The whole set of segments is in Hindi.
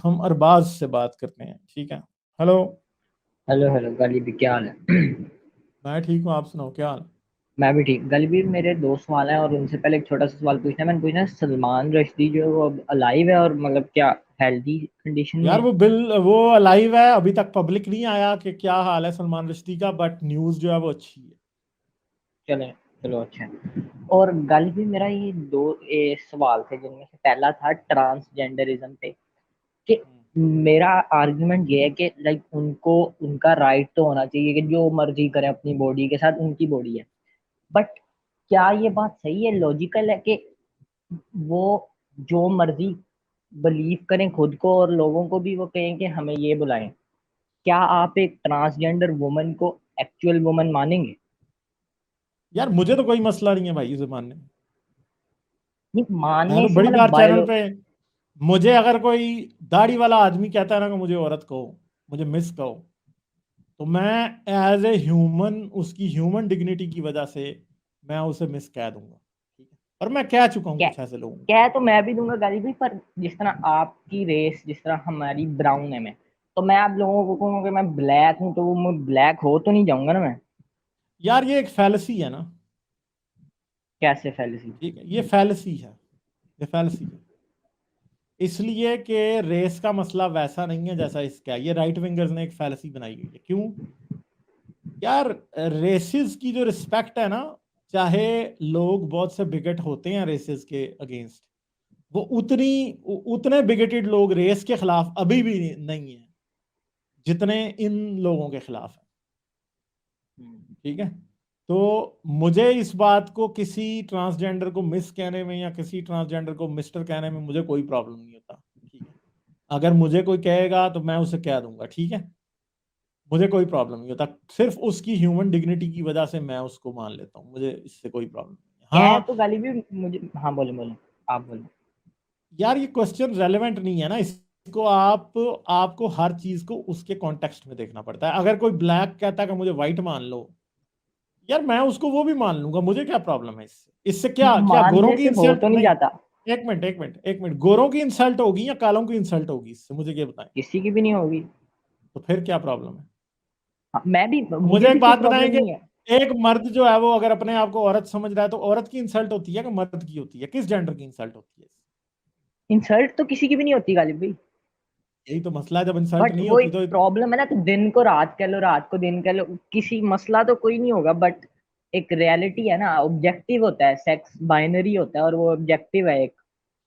हम अरबाज से बात करते हैं, ठीक है। हेलो। हेलो हेलो गालिब, क्या हाल है? मैं ठीक हूँ, आप सुनाओ क्या हाल। मैं भी ठीक। गालिब, मेरे दो सवाल हैं और उनसे पहले एक छोटा सा सवाल पूछना है। मैंने पूछना है, सलमान रश्दी जो है वो अब अलाइव है और मतलब क्या हेल्दी कंडीशन में यार है? वो अलाइव है, अभी तक पब्लिक नहीं आया कि क्या हाल है सलमान रुश्दी का, बट न्यूज़ जो है वो अच्छी है। चले, चलो अच्छा है। और गालिब भी मेरा ये सवाल थे, जिनमें से पहला था ट्रांसजेंडरिज्म पे, कि मेरा आर्गुमेंट ये है कि लाइक उनको उनका राइट तो होना चाहिए कि जो मर्जी करें अपनी बॉडी के साथ, उनकी बॉडी है। बट क्या ये बात सही है, लॉजिकल है कि वो जो मर्जी बिलीव करें खुद को और लोगों को भी वो कहें कि हमें ये बुलाएं? क्या आप एक ट्रांसजेंडर वुमन को एक्चुअल वुमन मानेंगे? यार मुझे तो कोई मसला नहीं है भाई इस जमाने में। नहीं, मैं मानने तो से बड़ी मतलब बार चैनल बायो। पे, मुझे अगर कोई दाढ़ी वाला आदमी कहता है ना कि मुझे औरत कहो, मुझे मिस कहो, तो मैं एज ए ह्यूमन उसकी ह्यूमन डिग्निटी की वजह से मैं उसे मिस कह दूंगा, ठीक है। और मैं कह चुका हूँ क्या कुछ ऐसे लोगों को। क्या तो मैं भी दूंगा गाली भी, पर जिस तरह आपकी रेस, जिस तरह हमारी ब्राउन है, मैं तो मैं आप लोगों को कहूंगा कि मैं ब्लैक हूँ, तो वो मैं ब्लैक हो तो नहीं जाऊंगा ना मैं? यार ये एक फैलसी है ना, कैसे फैलेसी? ठीक है, ये फैलसी है, ये फैलसी है। इसलिए कि रेस का मसला वैसा नहीं है जैसा इसका है। ये राइट विंगर्स ने एक फैलसी बनाई हुई है। क्यों? यार रेसिस की जो रिस्पेक्ट है ना, चाहे लोग बहुत से बिगट होते हैं रेसिस के अगेंस्ट, वो उतने बिगेटेड लोग रेस के खिलाफ अभी भी नहीं है जितने इन लोगों के खिलाफ है, ठीक है। तो मुझे इस बात को किसी ट्रांसजेंडर को मिस कहने में या किसी ट्रांसजेंडर को मिस्टर कहने में मुझे कोई प्रॉब्लम नहीं होता, ठीक है। अगर मुझे कोई कहेगा तो मैं उसे कह दूंगा, ठीक है। मुझे कोई प्रॉब्लम नहीं होता, सिर्फ उसकी ह्यूमन डिग्निटी की वजह से मैं उसको मान लेता हूँ, मुझे इससे कोई प्रॉब्लम नहीं है। क्या हाँ तो गाली भी मुझे। हाँ, बोले बोले, आप बोले। यार ये क्वेश्चन रेलेवेंट नहीं है ना, इसको आपको हर चीज को उसके कॉन्टेक्स्ट में देखना पड़ता है। अगर कोई ब्लैक कहता है कि मुझे व्हाइट मान लो, यार मैं उसको वो भी मान लूंगा, मुझे क्या प्रॉब्लम है इससे। इससे क्या क्या गोरों मानने की से हो इंसल्ट तो नहीं नहीं। जाता। एक मिनट, गोरों की इंसल्ट होगी या कालों की इंसल्ट होगी इससे, मुझे ये बताएं। किसी की भी नहीं होगी। तो फिर क्या प्रॉब्लम है? हाँ, मैं भी, मुझे मुझे भी एक कोई बात प्रॉब्लम बताएं कि नहीं है। एक मर्द जो है वो अगर अपने आप को औरत समझ रहा है तो औरत की इंसल्ट होती है कि मर्द की होती है? किस जेंडर की इंसल्ट होती है? इंसल्ट तो किसी की भी नहीं होती गालिब भाई। यही तो मसला है, जब इंसल्ट बट नहीं वो होती एक तो। प्रॉब्लम है ना, तो दिन को रात कह लो, रात को दिन कह लो, किसी मसला तो कोई नहीं होगा। बट एक रियलिटी है ना, ऑब्जेक्टिव होता है, सेक्स बाइनरी होता है और वो ऑब्जेक्टिव है एक।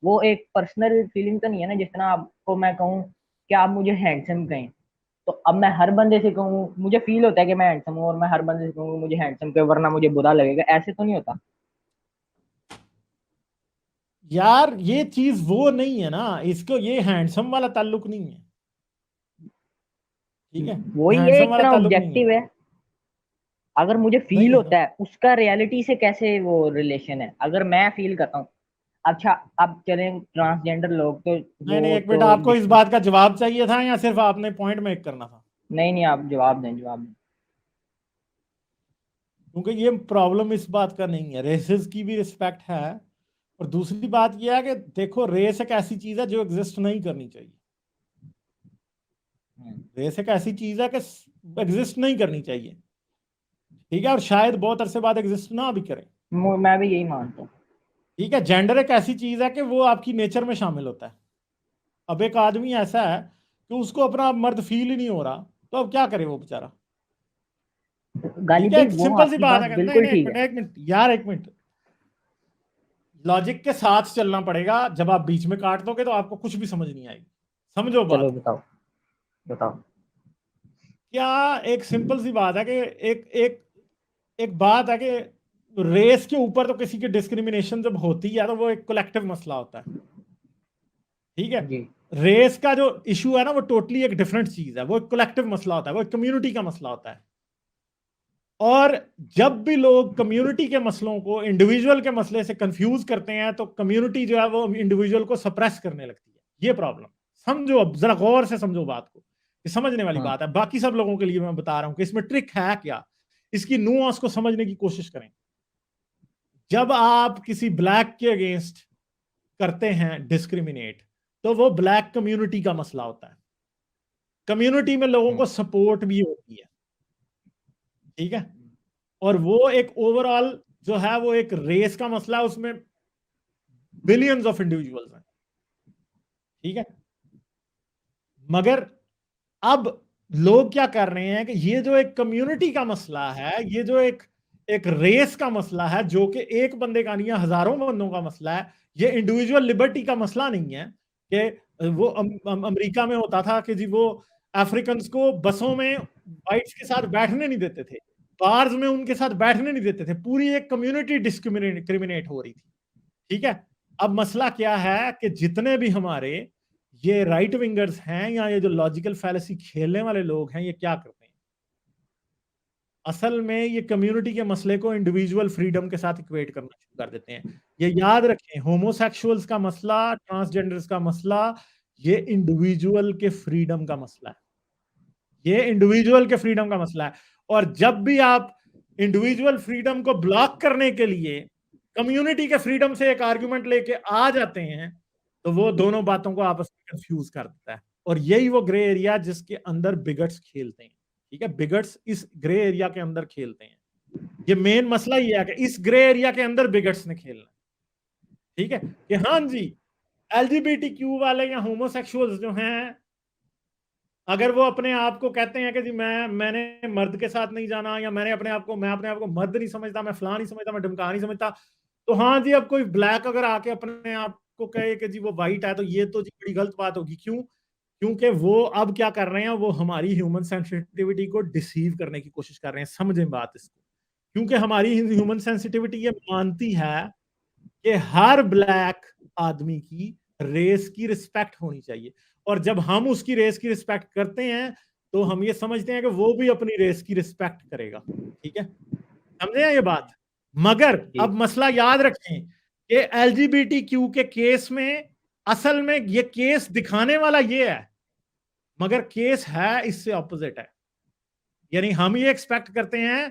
वो एक पर्सनल फीलिंग तो नहीं है ना। जिस तरह आपको मैं कहूँ कि आप मुझे हैंडसम कहें, तो अब मैं हर बंदे से कहूँ मुझे फील होता है कि मैं हैंडसम हूँ, और मैं हर बंदे से कहूँ मुझे हैंडसम कहे वरना मुझे बुरा लगेगा, ऐसे तो नहीं होता। यार ये चीज वो नहीं है ना, इसको ये हैंडसम वाला ताल्लुक नहीं है, ठीक है। ये वही है, हैंडसम एक वाला तरह ताल्लुक नहीं है। ऑब्जेक्टिव है। अगर मुझे फील नहीं है ना। होता है, उसका रियलिटी से कैसे वो रिलेशन है? अगर मैं फील करता हूँ। अच्छा, अब चलें ट्रांसजेंडर लोग तो नहीं नहीं, वो एक मिनट, तो आपको इस बात का जवाब चाहिए था या सिर्फ आपने पॉइंट मेक करना था? नहीं नहीं, आप जवाब दें, जवाब दें। क्योंकि ये प्रॉब्लम इस बात का नहीं है, रेसेस की भी रिस्पेक्ट है। और दूसरी बात यह है कि देखो, रेस एक ऐसी चीज है जो एग्जिस्ट नहीं करनी चाहिए। हम्म, रेस एक ऐसी चीज है कि एग्जिस्ट नहीं करनी चाहिए, ठीक है। और शायद बहुत अरसे बाद एग्जिस्ट ना भी करे, मैं भी यही मानता हूँ। ठीक है। जेंडर एक ऐसी चीज है कि वो आपकी नेचर में शामिल होता है। अब एक आदमी ऐसा है कि उसको अपना मर्द फील ही नहीं हो रहा, तो अब क्या करे वो बेचारा? ठीक गालिब है, भाई, एक वो सिंपल सी आपकी बात बात है नहीं बिल्कुल नहीं, ठीक है। एक मिनट यार, एक मिनट। लॉजिक के साथ चलना पड़ेगा, जब आप बीच में काट दोगे तो आपको कुछ भी समझ नहीं आएगी। समझो चलो बात को। बताओ, बताओ। क्या? एक सिंपल सी बात है कि एक एक एक बात है कि रेस के ऊपर तो किसी की डिस्क्रिमिनेशन जब होती है तो वो एक कलेक्टिव मसला होता है, ठीक है। जी। रेस का जो इशू है ना वो टोटली एक डिफरेंट चीज है, वो एक कलेक्टिव मसला होता है, वो एक कम्युनिटी का मसला होता है। और जब भी लोग कम्युनिटी के मसलों को इंडिविजुअल के मसले से कंफ्यूज करते हैं तो कम्युनिटी जो है वो इंडिविजुअल को सप्रेस करने लगती है। ये प्रॉब्लम समझो, अब जरा गौर से समझो बात को, ये समझने वाली हाँ, बात है। बाकी सब लोगों के लिए मैं बता रहा हूं कि इसमें ट्रिक है क्या, इसकी नुआंस को समझने की कोशिश करें। जब आप किसी ब्लैक के अगेंस्ट करते हैं डिस्क्रिमिनेट, तो वो ब्लैक कम्युनिटी का मसला होता है। कम्युनिटी में लोगों को सपोर्ट भी होती है, ठीक है, और वो एक ओवरऑल जो है वो एक रेस का मसला है, उसमें बिलियंस ऑफ इंडिविजुअल्स हैं, ठीक है। मगर अब लोग क्या कर रहे हैं कि ये जो एक कम्युनिटी का मसला है, ये जो एक एक रेस का मसला है, जो कि एक बंदे का नहीं है, हजारों बंदों का मसला है। ये इंडिविजुअल लिबर्टी का मसला नहीं है कि वो अमेरिका में होता था कि जी वो अफ्रीकन को बसों में वाइट्स के साथ बैठने नहीं देते थे, बार्स में उनके साथ बैठने नहीं देते थे, पूरी एक कम्युनिटी डिस्क्रिमिनेट हो रही थी, ठीक है। अब मसला क्या है कि जितने भी हमारे ये राइट विंगर्स हैं या ये जो लॉजिकल फैलेसी खेलने वाले लोग हैं, ये क्या करते हैं, असल में ये कम्युनिटी के मसले को इंडिविजुअल फ्रीडम के साथ इक्वेट करना शुरू कर देते हैं। ये याद रखें, होमोसेक्सुअल्स का मसला, ट्रांसजेंडर्स का मसला, ये इंडिविजुअल के फ्रीडम का मसला है, ये इंडिविजुअल के फ्रीडम का मसला है। और जब भी आप इंडिविजुअल फ्रीडम को ब्लॉक करने के लिए कम्युनिटी के फ्रीडम से एक आर्गुमेंट लेके आ जाते हैं, तो वो दोनों बातों को आपस में कंफ्यूज कर देता है। और यही वो ग्रे एरिया जिसके अंदर बिगट्स खेलते हैं, ठीक है, बिगट्स इस ग्रे एरिया के अंदर खेलते हैं। ये मेन मसला ये है कि इस ग्रे एरिया के अंदर बिगट्स ने खेलना, ठीक है, कि हाँ जी एलजीबीटीक्यू वाले या होमोसेक्सुअल्स जो हैं, अगर वो अपने आप को कहते हैं कि जी मैंने मर्द के साथ नहीं जाना, या मैं अपने आप को मर्द नहीं समझता, मैं फलां नहीं समझता, मैं ढमका नहीं समझता, तो हाँ जी अब कोई ब्लैक अगर आके अपने आप को कहे कि जी वो वाइट है, तो ये तो जी बड़ी गलत बात होगी। क्यों? क्योंकि वो अब क्या कर रहे हैं, वो हमारी ह्यूमन सेंसिटिविटी को डिसीव करने की कोशिश कर रहे हैं। समझें बात इसको, क्योंकि हमारी ह्यूमन सेंसिटिविटी ये मानती है कि हर ब्लैक आदमी की रेस की रिस्पेक्ट होनी चाहिए, और जब हम उसकी रेस की रिस्पेक्ट करते हैं तो हम ये समझते हैं कि वो भी अपनी रेस की रिस्पेक्ट करेगा, ठीक है, समझे ये बात। मगर अब मसला याद रखें कि एलजीबीटीक्यू के केस में असल में ये केस दिखाने वाला ये है, मगर केस है इससे ऑपोजिट है। यानी हम ये एक्सपेक्ट करते हैं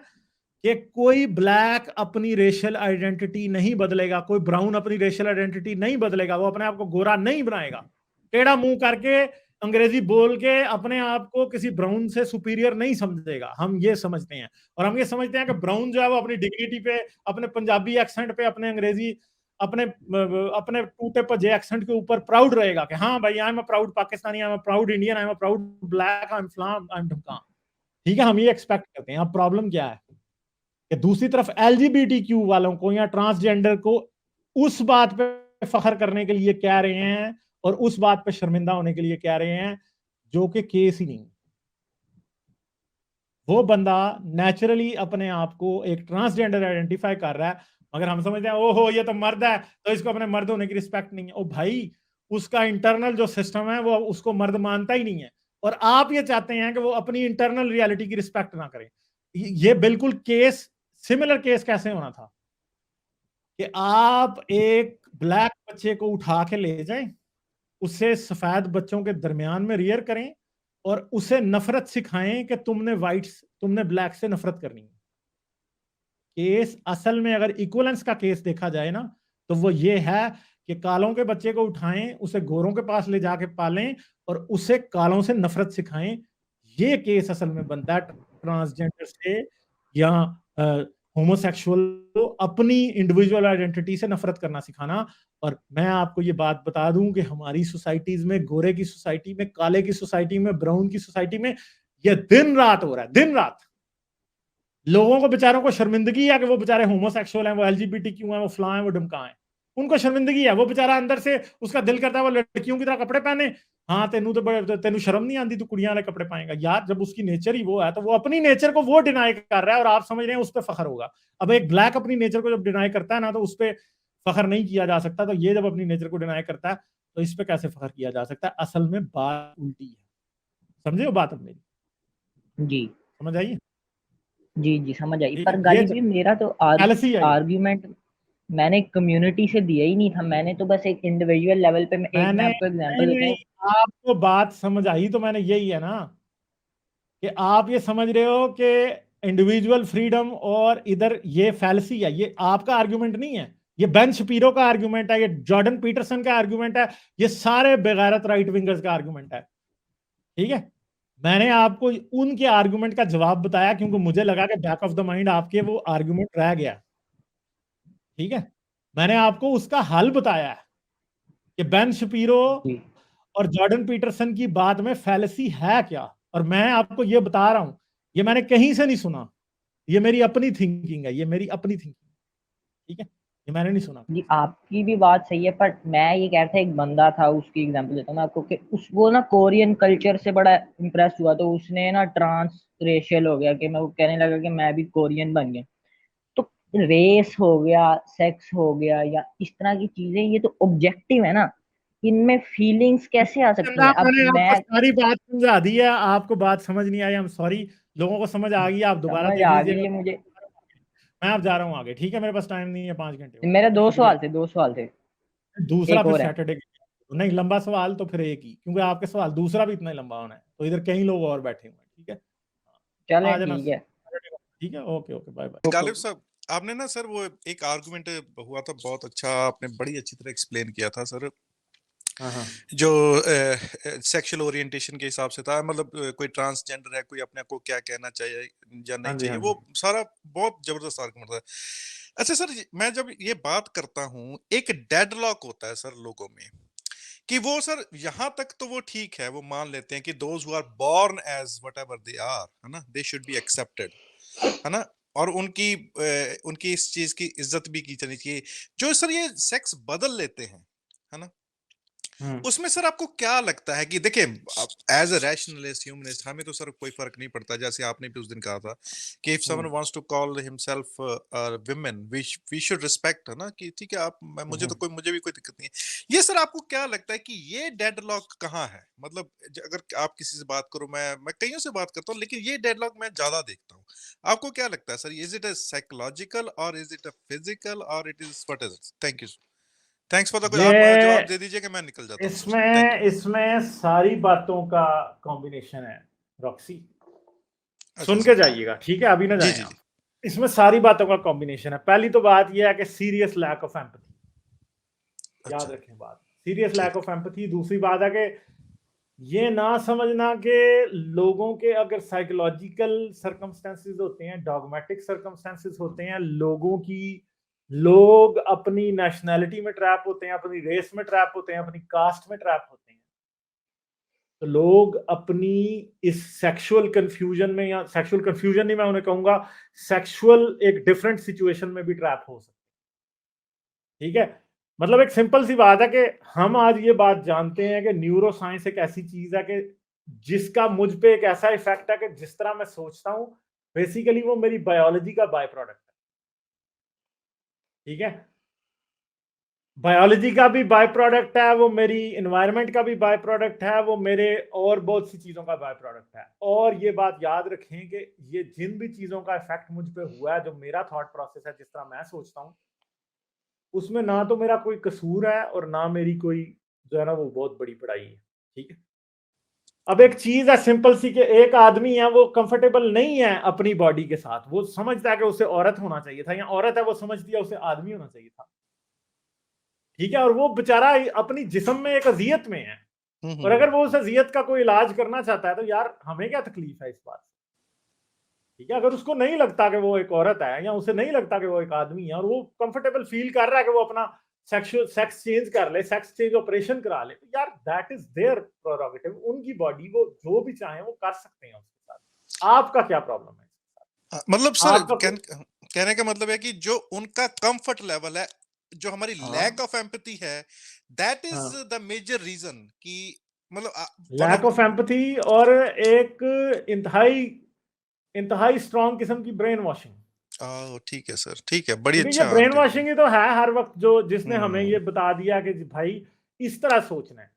कि कोई ब्लैक अपनी रेशियल आइडेंटिटी नहीं बदलेगा, कोई ब्राउन अपनी रेशियल आइडेंटिटी नहीं बदलेगा, वो अपने आप को गोरा नहीं बनाएगा, टेढ़ा मुंह करके अंग्रेजी बोल के अपने आप को किसी ब्राउन से सुपीरियर नहीं समझेगा। हम ये समझते हैं, और हम ये समझते हैं कि ब्राउन जो है वो अपनी डिग्निटी पे, अपने पंजाबी एक्सेंट पे, अपने अंग्रेजी, अपने अपने टूटे पजे एक्सेंट के ऊपर प्राउड रहेगा कि हाँ भाई I am a proud Pakistani, I am a proud Indian, I am a proud black, I am flam, I am ढमका, ठीक है, हम ये एक्सपेक्ट करते हैं। अब प्रॉब्लम क्या है कि दूसरी तरफ एलजीबीटीक्यू वालों को या ट्रांसजेंडर को उस बात पे फख्र करने के लिए कह रहे हैं और उस बात पे शर्मिंदा होने के लिए कह रहे हैं जो कि केस ही नहीं। वो बंदा नेचुरली अपने आप को एक ट्रांसजेंडर आइडेंटिफाई कर रहा है, मगर हम समझते हैं ओहो ये तो मर्द है तो इसको अपने मर्द होने की रिस्पेक्ट नहीं है। ओ भाई, उसका इंटरनल जो सिस्टम है वो उसको मर्द मानता ही नहीं है, और आप ये चाहते हैं कि वो अपनी इंटरनल रियलिटी की रिस्पेक्ट ना करें। ये बिल्कुल केस, सिमिलर केस कैसे होना था कि आप एक ब्लैक बच्चे को उठा के ले जाएं, उसे सफेद बच्चों के दरमियान में रियर करें और उसे नफरत सिखाएं कि तुमने ब्लैक से नफरत करनी है। केस असल में अगर इक्वलेंस का केस देखा जाए ना, तो वो ये है कि कालों के बच्चे को उठाएं, उसे गोरों के पास ले जाके पालें और उसे कालों से नफरत सिखाएं। ये केस असल में बनता है ट्रांसजेंडर से या होमोसेक्सुअल को अपनी इंडिविजुअल आइडेंटिटी से नफरत करना सिखाना। और मैं आपको ये बात बता दूं कि हमारी सोसाइटीज में, गोरे की सोसाइटी में, काले की सोसाइटी में, ब्राउन की सोसाइटी में, ये दिन रात हो रहा है, दिन रात। लोगों को बेचारों को शर्मिंदगी है कि वो बेचारे होमोसेक्सुअल हैं, वो एलजीबीटीक्यू हैं, वो फलां हैं, वो ढमका हैं, उनको शर्मिंदगी है। वो बेचारा अंदर से उसका दिल करता है वो लड़कियों की तरह कपड़े पहने। हाँ तेनू शर्म नहीं आती, तू कुड़ियां वाले कपड़े पाएगा यार। जब उसकी नेचर ही वो है तो वो अपनी नेचर को वो डिनाई कर रहा है और आप समझ रहे हैं उस पर फखर होगा। अब एक ब्लैक अपनी नेचर को जब डिनाई करता है ना, तो उस पर फखर नहीं किया जा सकता। तो ये जब अपनी नेचर को डिनाई करता है तो इस पर कैसे फखर किया जा सकता है? असल में बात उल्टी है। समझे वो बात अपनी? जी समझ आई? जी जी समझ आई। ठीक पर है, ये गालिब जी मेरा तो फैलेसी है। आर्ग्यूमेंट मैंने कम्युनिटी से दिया ही नहीं था। मैंने तो बस एक इंडिविजुअल लेवल पे मैं मैंने आपको नहीं एग्जांपल देता नहीं, हूँ। आपको बात समझ आई तो मैंने यही है ना कि आप ये समझ रहे हो कि इंडिविजुअल फ्रीडम और इधर ये फैलेसी है। ये आपका आर्गुमेंट नहीं है, ये बेन शपीरो का आर्गुमेंट है, ये जॉर्डन पीटरसन का आर्गुमेंट है, ये सारे बेगैरत राइट विंगर्स का आर्गुमेंट है। ठीक है, मैंने आपको उनके आर्गुमेंट का जवाब बताया क्योंकि मुझे लगा कि बैक ऑफ द माइंड आपके वो आर्गुमेंट रह गया। ठीक है, मैंने आपको उसका हल बताया है कि बेन शपीरो जी और जॉर्डन पीटरसन की बात में फैलेसी है क्या, और मैं आपको ये बता रहा हूं, ये मैंने कहीं से नहीं सुना, ये मेरी अपनी थिंकिंग है, ये मेरी अपनी थिंकिंग। ठीक है, ये मैंने नहीं सुना। जी, आपकी भी बात सही है, पर मैं ये कह रहा था, एक बंदा था, उसकी एग्जांपल देता हूँ मैं आपको, कि उस वो ना कोरियन कल्चर से बड़ा इम्प्रेस हुआ, तो उसने ना ट्रांस रेशियल हो गया, कि मैं वो कहने लगा कि मैं भी कोरियन बन गया। तो रेस हो गया, सेक्स हो गया, या इस तरह की चीजें, ये तो ऑब्जेक्टिव है ना, इनमें फीलिंग्स कैसे आ सकती चंदा, हैं? अब मैंने आपको मैं सारी बात समझा दी है, आपको बात समझ नहीं आई, आई एम सॉरी। लोगों को समझ आ गई, आप दोबारा समझ देख आ लीजिएगा। गई है मुझे। मैं अब जा रहा हूँ आगे। ठीक है, मेरे पास टाइम नहीं है, 5 घंटे हो गए। मेरे ओके, दो शुक्रिया। सवाल थे, दो सवाल थे। दूसरा एक फिर और है। सैटरडे नहीं, लंबा सवाल तो फिर एक ही, क्योंकि आपके सवाल दूसरा भी इतना ही लंबा होना है, तो इधर कई लोग और बैठे हुए हैं। ठीक है, चलें, आ जाना ठीक है। Saturday को। ठीक है, okay okay, bye bye. Okay. Ghalib साहब, आपने ना सर वो एक आर्गुमेंट हुआ था, बहुत अच्छा आपने बड़ी अच्छी तरह एक्सप्लेन किया था सर, हाँ हाँ जो सेक्सुअल ओरिएंटेशन के हिसाब से था, मतलब कोई ट्रांसजेंडर है, कोई अपने आप को क्या कहना चाहिए या नहीं हाँ जी चाहिए, हाँ वो जी। सारा बहुत जबरदस्त आर्गुमेंट था। अच्छा सर, मैं जब ये बात करता हूँ, एक डेडलॉक होता है सर लोगों में, कि वो सर यहाँ तक तो वो ठीक है, वो मान लेते हैं कि those who are born as whatever they are, है ना, दे शुड बी एक्सेप्टेड, है ना, और उनकी इस चीज की इज्जत भी की जानी चाहिए। जो सर ये सेक्स बदल लेते हैं, है ना, हम्म उसमें सर आपको क्या लगता है कि देखिए, एज अ रैशनलिस्ट ह्यूमनिस्ट हमें तो सर कोई फर्क नहीं पड़ता, जैसे आपने भी उस दिन कहा था कि if someone wants to call himself women, we should respect, है ना, कि ठीक है, आप मुझे तो हम्म। कोई, मुझे भी कोई दिक्कत नहीं है। ये सर आपको क्या लगता है कि ये डेडलॉक कहाँ है? मतलब अगर आप किसी से बात करो, मैं कईयों से बात करता हूँ, लेकिन ये डेडलॉक मैं ज्यादा देखता हूँ। आपको क्या लगता है sir, is it a psychological और इज इट अ फिजिकल और it is what is it? Thank you, thanks for the, आप जवाब ये दे दीजिए कि मैं निकल जाता हूँ सर। थैंक इसमें यू। इसमें सारी बातों का कॉम्बिनेशन है, रॉक्सी, अच्छा सुन के सर। जाइएगा। ठीक है, अभी ना जी जाएं जी आप। जी। इसमें सारी बातों का कॉम्बिनेशन है। पहली तो बात यह है कि सीरियस लैक ऑफ एम्पैथी, याद अच्छा। रखें बात, सीरियस लैक ठीक। Of empathy. दूसरी बात है कि ये ना समझना कि लोगों के अगर साइकोलॉजिकल सर्कमस्टेंसेस होते हैं, डॉगमेटिक सर्कमस्टेंसेस होते हैं, लोग अपनी नेशनैलिटी में ट्रैप होते हैं, अपनी रेस में ट्रैप होते हैं, अपनी कास्ट में ट्रैप होते हैं, तो लोग अपनी इस सेक्सुअल कंफ्यूजन में, या सेक्सुअल कंफ्यूजन नहीं मैं उन्हें कहूंगा, सेक्सुअल एक डिफरेंट सिचुएशन में भी ट्रैप हो सकते हैं। ठीक है, मतलब एक सिंपल सी बात है कि हम आज ये बात जानते हैं कि न्यूरो साइंस एक ऐसी चीज है कि जिसका मुझ पे एक ऐसा इफेक्ट है कि जिस तरह मैं सोचता हूं, बेसिकली वो मेरी बायोलॉजी का बाय प्रोडक्ट है। ठीक है, बायोलॉजी का भी बाय प्रोडक्ट है, वो मेरी एनवायरनमेंट का भी बाय प्रोडक्ट है, वो मेरे और बहुत सी चीजों का बाय प्रोडक्ट है। और ये बात याद रखें कि ये जिन भी चीजों का इफेक्ट मुझ पे हुआ है, जो मेरा थॉट प्रोसेस है, जिस तरह मैं सोचता हूँ, उसमें ना तो मेरा कोई कसूर है और ना मेरी कोई जो है ना वो बहुत बड़ी पढ़ाई है। ठीक है, अब एक चीज है सिंपल सी, कि एक आदमी है वो कंफर्टेबल नहीं है अपनी बॉडी के साथ, वो समझता है कि उसे औरत होना चाहिए था, या औरत है वो समझती है उसे आदमी होना चाहिए था। ठीक है, और वो बेचारा अपनी जिस्म में एक अजियत में है, और अगर वो उस अजियत का कोई इलाज करना चाहता है, तो यार हमें क्या तकलीफ है इस बात से। ठीक है, अगर उसको नहीं लगता कि वो एक औरत है, या उसे नहीं लगता कि वो एक आदमी है, और वो कंफर्टेबल फील कर रहा है कि वो अपना सेक्स चेंज कर ले, सेक्स चेंज ऑपरेशन करा ले, तो यार दैट इज देयर प्रोरोगेटिव, उनकी बॉडी, वो जो भी चाहे वो कर सकते हैं उसके साथ। आपका क्या प्रॉब्लम है? मतलब सर आपका कहने का मतलब है कि जो उनका कंफर्ट लेवल है, जो हमारी लैक हाँ ऑफ एम्पैथी है, दैट इज हाँ, द मेजर रीजन कि मतलब one lack of. Of empathy, और एक इंतहाई इंतहाई स्ट्रॉन्ग किस्म की ब्रेन वॉशिंग। ठीक है सर, ठीक है, बड़ी क्योंकि ये अच्छा ब्रेन आपने। वॉशिंग ही तो है हर वक्त, जो जिसने हमें ये हम्म। बता दिया कि जी भाई इस तरह सोचना है।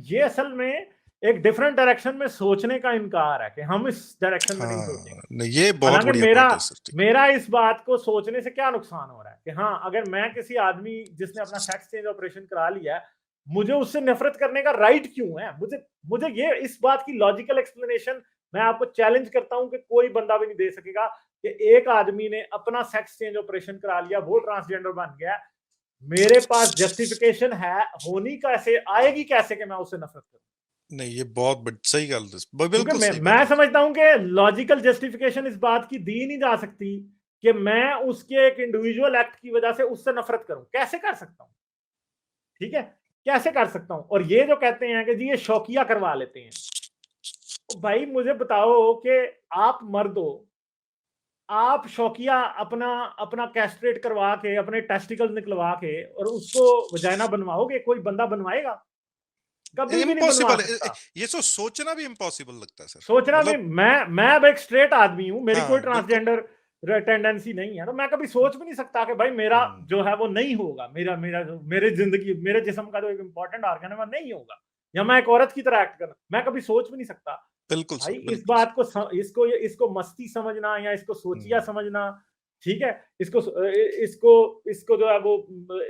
ये असल में एक डिफरेंट डायरेक्शन में सोचने का इनकार है, कि हम इस डायरेक्शन में नहीं सोचेंगे। हाँ नहीं, ये बहुत हालांकि बढ़िया मेरा पॉइंट है सर, ठीक। मेरा इस बात को सोचने से क्या नुकसान हो रहा है, कि हाँ अगर मैं किसी आदमी जिसने अपना सेक्स चेंज ऑपरेशन करा लिया है, मुझे उससे नफरत करने का राइट क्यों है? मुझे मुझे ये इस बात की लॉजिकल एक्सप्लेनेशन मैं आपको चैलेंज करता हूं कि कोई बंदा भी नहीं दे सकेगा। कि एक आदमी ने अपना सेक्स चेंज ऑपरेशन करा लिया, वो ट्रांसजेंडर बन गया, मेरे पास जस्टिफिकेशन है होनी कैसे, आएगी कैसे कि मैं उससे नफरत करूं? नहीं, ये बहुत सही गल, क्योंकि बिल्कुल सही मैं बात। समझता हूं कि लॉजिकल जस्टिफिकेशन इस बात की दी नहीं जा सकती कि मैं उसके एक इंडिविजुअल एक्ट की वजह से उससे नफरत करूं। कैसे कर सकता हूं? ठीक है, कैसे कर सकता हूं? और ये जो कहते हैं कि जी ये शौकिया करवा लेते हैं, तो भाई मुझे बताओ कि आप मर्द हो, आप शौकिया अपना अपना कैस्ट्रेट करवा के, अपने टेस्टिकल्स निकलवा के और उसको वजाइना बनवाओगे? कोई बंदा बनवाएगा? कभी भी नहीं बनवा इम्पॉसिबल, सकता। ये तो सोचना भी इम्पॉसिबल लगता है सर, सोचना भी, मतलब। मैं अब एक स्ट्रेट आदमी हूं, मेरी कोई हाँ, बिल्कुल। ट्रांसजेंडर टेंडेंसी नहीं है, तो मैं कभी सोच भी नहीं सकता कि भाई मेरा जो है वो नहीं होगा, मेरा मेरा मेरे जिंदगी, मेरे जिस्म का जो एक इंपॉर्टेंट ऑर्गन है वो नहीं होगा, या मैं एक औरत की तरह एक्ट करना, मैं कभी सोच भी नहीं सकता। बिल्कुल भाई सर, इस बिल्कुल बात को इसको मस्ती समझना या इसको सोचिया समझना, ठीक है, इसको इसको इसको जो है वो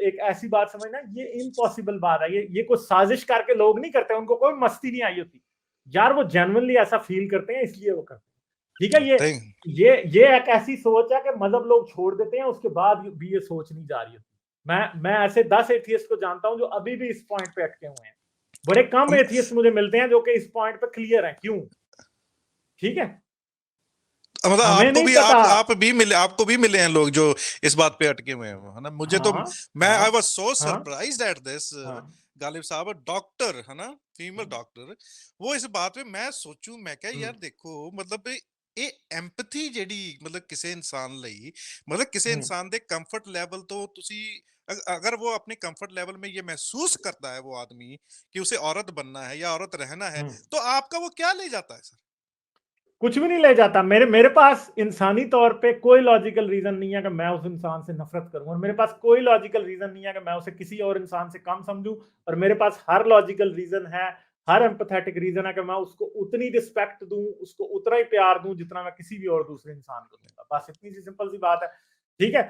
एक ऐसी बात समझना, ये इम्पॉसिबल बात है। ये कोई साजिश करके लोग नहीं करते, उनको कोई मस्ती नहीं आई होती यार, वो जेन्युइनली ऐसा फील करते हैं इसलिए वो करते हैं। ठीक है, थैंक ये एक ऐसी सोच है कि मजहब लोग छोड़ देते हैं, उसके बाद भी ये सोच नहीं जा रही होती। मैं ऐसे 10 एथियस्ट को जानता हूं जो अभी भी इस पॉइंट पे अटके हुए हैं। बड़े कम एथियस्ट मुझे मिलते हैं जो कि इस पॉइंट पे क्लियर हैं। क्यों? ठीक है, मतलब हमें आपको नहीं भी पता। आप भी मिले, आपको भी मिले हैं लोग जो इस बात पे अटके हुए हैं, है ना? मुझे तो, हाँ मैं हाँ आई वाज सो हाँ सरप्राइज्ड एट दिस। हाँ गालिब साहब डॉक्टर है ना, फीमेल हाँ, डॉक्टर, वो इस बात पे मैं सोचूं, मैं क्या यार देखो, मतलब ਇਹ ਐਮਪੈਥੀ ਜਿਹੜੀ मतलब ਕਿਸੇ ਇਨਸਾਨ ਲਈ, मतलब ਕਿਸੇ हम्म, ਇਨਸਾਨ ਦੇ ਕੰਫਰਟ ਲੈਵਲ ਤੋਂ ਤੁਸੀਂ अगर वो अपने कंफर्ट लेवल में ये महसूस करता है वो आदमी कि उसे औरत बनना है या औरत रहना है, हम्म। तो आपका वो क्या ले जाता है सर? कुछ भी नहीं ले जाता। मेरे पास इंसानी तौर पे कोई लॉजिकल रीजन नहीं है कि मैं उस इंसान से नफरत करूं, और मेरे पास कोई लॉजिकल रीजन नहीं है कि मैं उसे किसी और इंसान से कम समझूं, और मेरे पास हर लॉजिकल रीजन है, हर एम्पैथेटिक रीजन है कि मैं उसको उतनी रिस्पेक्ट दूं, उसको उतना ही प्यार दूं जितना मैं किसी भी और दूसरे इंसान को दूंगा। बस इतनी सी सिंपल सी बात है। ठीक है,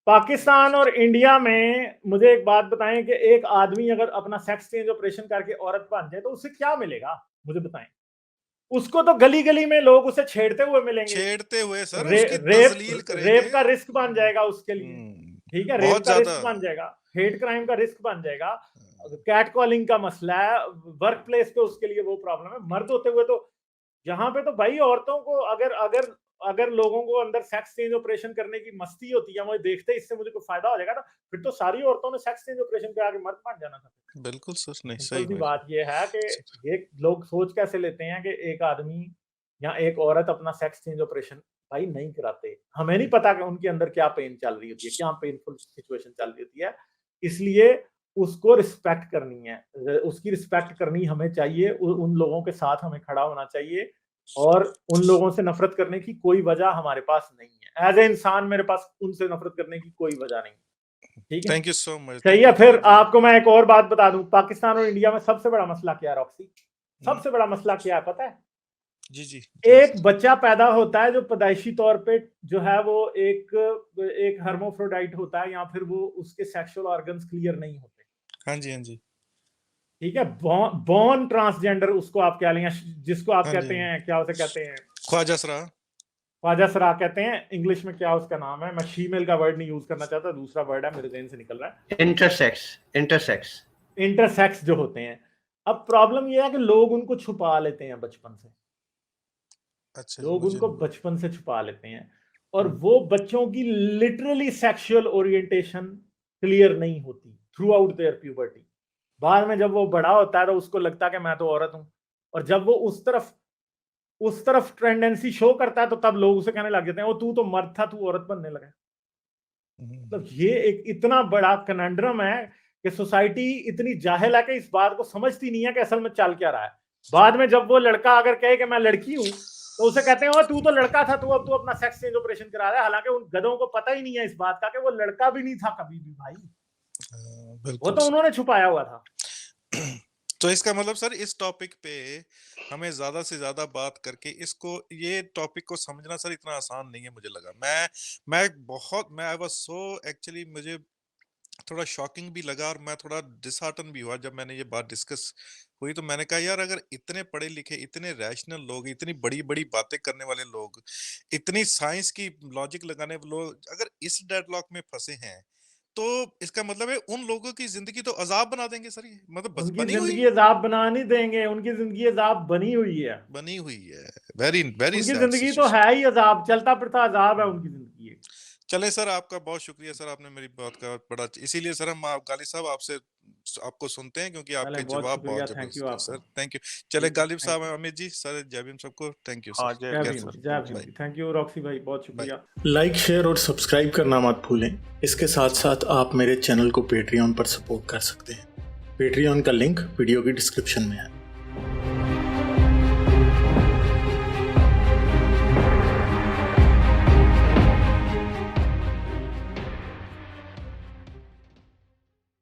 पाकिस्तान और इंडिया में मुझे एक बात बताएं कि एक आदमी अगर अपना सेक्स चेंज ऑपरेशन करके औरत बन जाए तो उसे क्या मिलेगा? मुझे बताएं। उसको तो गली गली में लोग उसे छेड़ते हुए मिलेंगे, छेड़ते हुए सर रे, उसकी रेप तजलील रेप करेंगे। का रिस्क बन जाएगा उसके लिए। ठीक है, रेप बहुत का ज्यादा। रिस्क बन जाएगा, हेट क्राइम का रिस्क बन जाएगा, कैट कॉलिंग का मसला है, वर्क प्लेस पे उसके लिए वो प्रॉब्लम है। मर्द होते हुए तो यहाँ पे तो भाई औरतों को अगर अगर अगर लोगों को अंदर सेक्स चेंज ऑपरेशन करने की मस्ती होती है, मुझे देखते इससे मुझे कोई फायदा हो जाएगा ना, फिर तो सारी औरतों ने सेक्स चेंज ऑपरेशन पे आके मर्द बन जाना था। बिल्कुल सर, नहीं सिंपल सही सी में बात ये है कि ये लोग सोच कैसे लेते हैं कि एक आदमी या एक औरत अपना सेक्स चेंज ऑपरेशन भाई नहीं कराते। हमें नहीं पता कि उनके अंदर क्या पेन चल रही होती है, क्या पेनफुल सिचुएशन चल रही होती है, इसलिए उसको रिस्पेक्ट करनी है, उसकी रिस्पेक्ट करनी हमें चाहिए, उन लोगों के साथ हमें खड़ा होना चाहिए, और उन लोगों से नफरत करने की कोई वजह हमारे पास नहीं है। एज ए इंसान मेरे पास उनसे नफरत करने की कोई वजह नहीं है। ठीक है, थैंक यू सो मच, सही थैंक है। यू फिर थैंक यू। आपको मैं एक और बात बता दूं, पाकिस्तान और इंडिया में सबसे बड़ा मसला क्या है रॉक्सी? सबसे बड़ा मसला क्या है पता है? जी जी जी एक सर। बच्चा पैदा होता है जो पैदाइशी तौर पे जो है वो एक एक हर्मोफ्रोडाइट होता है, या फिर वो उसके सेक्सुअल ऑर्गन्स क्लियर नहीं होते। हाँ जी, हाँ जी। ठीक है, बॉर्न ट्रांसजेंडर उसको आप क्या लें, जिसको आप हाँ जी, कहते हैं, क्या उसे कहते हैं, ख्वाजा सरा। ख्वाजा सरा कहते हैं। इंग्लिश में क्या उसका नाम है, मैं शीमेल का वर्ड नहीं यूज करना चाहता, दूसरा वर्ड है मेरे ज़हन से निकल रहा है। इंटरसेक्स इंटरसेक्स इंटरसेक्स जो होते हैं। अब प्रॉब्लम यह है कि लोग उनको छुपा लेते हैं बचपन से, अच्छा जी, लोग मुझे उनको बचपन से छुपा लेते हैं, और वो बच्चों की लिटरली सेक्सुअल ओरिएंटेशन क्लियर नहीं होती थ्रू आउट देयर प्यूबर्टी। बाद में जब वो बड़ा होता है तो उसको लगता है कि मैं तो औरत हूं, और जब वो उस तरफ टेंडेंसी शो करता है तो तब लोग उसे कहने लग जाते हैं, वो तू तो मर्द था, तू औरत बनने लगा। मतलब ये एक इतना बड़ा कनेंड्रम है कि सोसाइटी इतनी जाहिल है कि इस बात को समझती नहीं है कि असल में चल क्या रहा है। बाद में जब वो लड़का अगर कहे कि मैं लड़की हूं तो उसे कहते हैं ओ तू तो लड़का था, तू अब तू अपना सेक्स चेंज ऑपरेशन करा रहा है। हालांकि उन गधों को पता ही नहीं है इस बात का कि वो लड़का भी नहीं था कभी भी भाई, वो बिल्कुल तो उन्होंने छुपाया हुआ था। तो इसका मतलब सर इस टॉपिक पे हमें ज्यादा से ज्यादा बात करके इसको, ये टॉपिक को समझना सर इतना आसान नहीं है मुझे लगा। मैं आई वाज सो एक्चुअली, मुझे थोड़ा शॉकिंग भी लगा और मैं थोड़ा डिसहार्टन भी हुआ जब मैंने ये बात डिस्कस हुई। तो मैंने कहा यार, अगर इतने पढ़े लिखे, इतने रैशनल लोग, इतनी बड़ी-बड़ी बातें करने वाले लोग, इतनी साइंस की लॉजिक लगाने वाले लोग अगर इस डेडलॉक में फँसे हैं, तो इसका मतलब है उन लोगों की ज़िंदगी तो अज़ाब बना देंगे सर ये, मतलब बस उनकी बनी हुई जिंदगी अजाब बना नहीं देंगे, उनकी जिंदगी अजाब बनी हुई है। बनी हुई है। वेरी वेरी उनकी सैड जिंदगी तो सिचुएशन। है ही अजाब, चलता फिरता अजाब है उनकी जिंदगी एक। चलें सर, आपका बहुत शुक्रिया सर, आपने मेरी बात का बड़ा इसीलिए सर हम आप गालिब साहब आपसे आपको सुनते हैं क्योंकि आपके चलें, बहुत जवाब शुक्रिया, बहुत थैंक यू ज़बरदस्त है आपका। सर। Thank you. चलें ठीक है, गालिब थैंक साहब, यू। अमित जी, सर जय भीम सबको। थैंक यू हाँ, सर। जय जय भीम भीम, सर। जय bye Bhim. Thank you Roxy भाई, बहुत बाय। शुक्रिया। लाइक, शेयर और सब्सक्राइब करना मत भूलें। इसके साथ साथ आप मेरे चैनल को पेट्रियन पर सपोर्ट कर सकते हैं। पेट्रियन का लिंक वीडियो की डिस्क्रिप्शन में है।